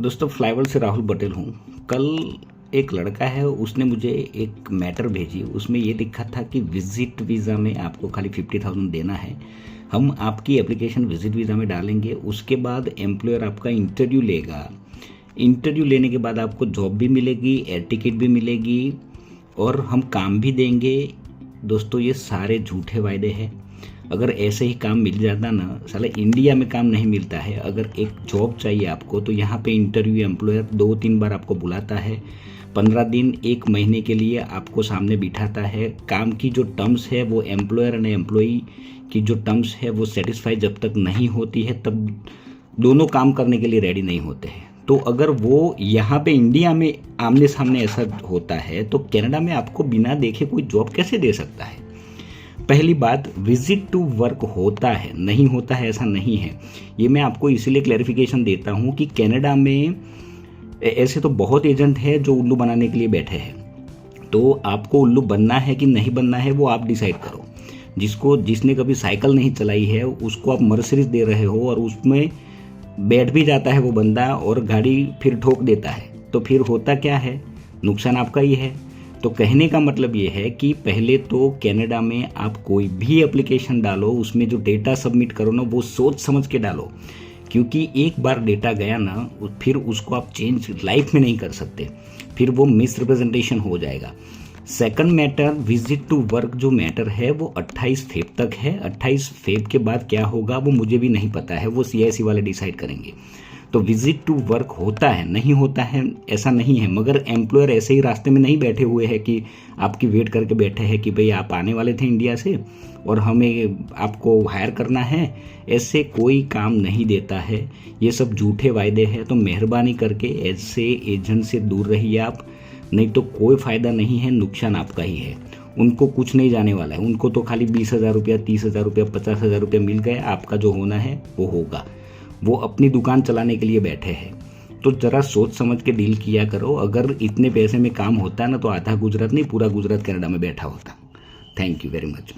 दोस्तों फ्लाईओवर से राहुल पटेल हूँ। कल एक लड़का है, उसने मुझे एक मैटर भेजी। उसमें ये लिखा था कि विजिट वीज़ा में आपको खाली 50,000 देना है। हम आपकी एप्लीकेशन विजिट वीज़ा में डालेंगे, उसके बाद एम्प्लॉयर आपका इंटरव्यू लेगा। इंटरव्यू लेने के बाद आपको जॉब भी मिलेगी, एयर टिकट भी मिलेगी और हम काम भी देंगे। दोस्तों ये सारे झूठे वायदे हैं। अगर ऐसे ही काम मिल जाता ना, साला इंडिया में काम नहीं मिलता है। अगर एक जॉब चाहिए आपको तो यहाँ पे इंटरव्यू एम्प्लॉयर 2-3 बार आपको बुलाता है, 15 दिन 1 महीने के लिए आपको सामने बिठाता है। काम की जो टर्म्स है वो एम्प्लॉयर एंड एम्प्लॉई की जो टर्म्स है वो सेटिस्फाई जब तक नहीं होती है तब दोनों काम करने के लिए रेडी नहीं होते हैं। तो अगर वो यहाँ पे इंडिया में आमने सामने ऐसा होता है तो कनाडा में आपको बिना देखे कोई जॉब कैसे दे सकता है? पहली बात, विजिट टू वर्क होता है, नहीं होता है ऐसा नहीं है। ये मैं आपको इसीलिए क्लैरिफिकेशन देता हूँ कि कनाडा में ऐसे तो बहुत एजेंट हैं जो उल्लू बनाने के लिए बैठे हैं। तो आपको उल्लू बनना है कि नहीं बनना है वो आप डिसाइड करो। जिसने कभी साइकिल नहीं चलाई है उसको आप मर्सिडीज दे रहे हो और उसमें बैठ भी जाता है वो बंदा और गाड़ी फिर ठोक देता है, तो फिर होता क्या है? नुकसान आपका ही है। तो कहने का मतलब ये है कि पहले तो कनाडा में आप कोई भी एप्लीकेशन डालो, उसमें जो डेटा सबमिट करो ना वो सोच समझ के डालो, क्योंकि एक बार डेटा गया ना फिर उसको आप चेंज लाइफ में नहीं कर सकते, फिर वो मिस रिप्रेजेंटेशन हो जाएगा। Second matter, visit to work जो मैटर है वो 28 फेब तक है। 28 फेब के बाद क्या होगा वो मुझे भी नहीं पता है, वो CIC वाले डिसाइड करेंगे। तो विजिट टू वर्क होता है, नहीं होता है ऐसा नहीं है, मगर एम्प्लॉयर ऐसे ही रास्ते में नहीं बैठे हुए हैं कि आपकी वेट करके बैठे हैं कि भाई आप आने वाले थे इंडिया से और हमें आपको हायर करना है। ऐसे कोई काम नहीं देता है, ये सब झूठे वायदे हैं। तो मेहरबानी करके ऐसे एजेंट से दूर रहिए आप, नहीं तो कोई फ़ायदा नहीं है, नुकसान आपका ही है। उनको कुछ नहीं जाने वाला है, उनको तो खाली 20,000 रुपया, 30,000 रुपया, 50,000 रुपया मिल गए, आपका जो होना है वो होगा। वो अपनी दुकान चलाने के लिए बैठे हैं। तो ज़रा सोच समझ के डील किया करो। अगर इतने पैसे में काम होता ना तो आधा गुजरात नहीं पूरा गुजरात कनाडा में बैठा होता। Thank you very much.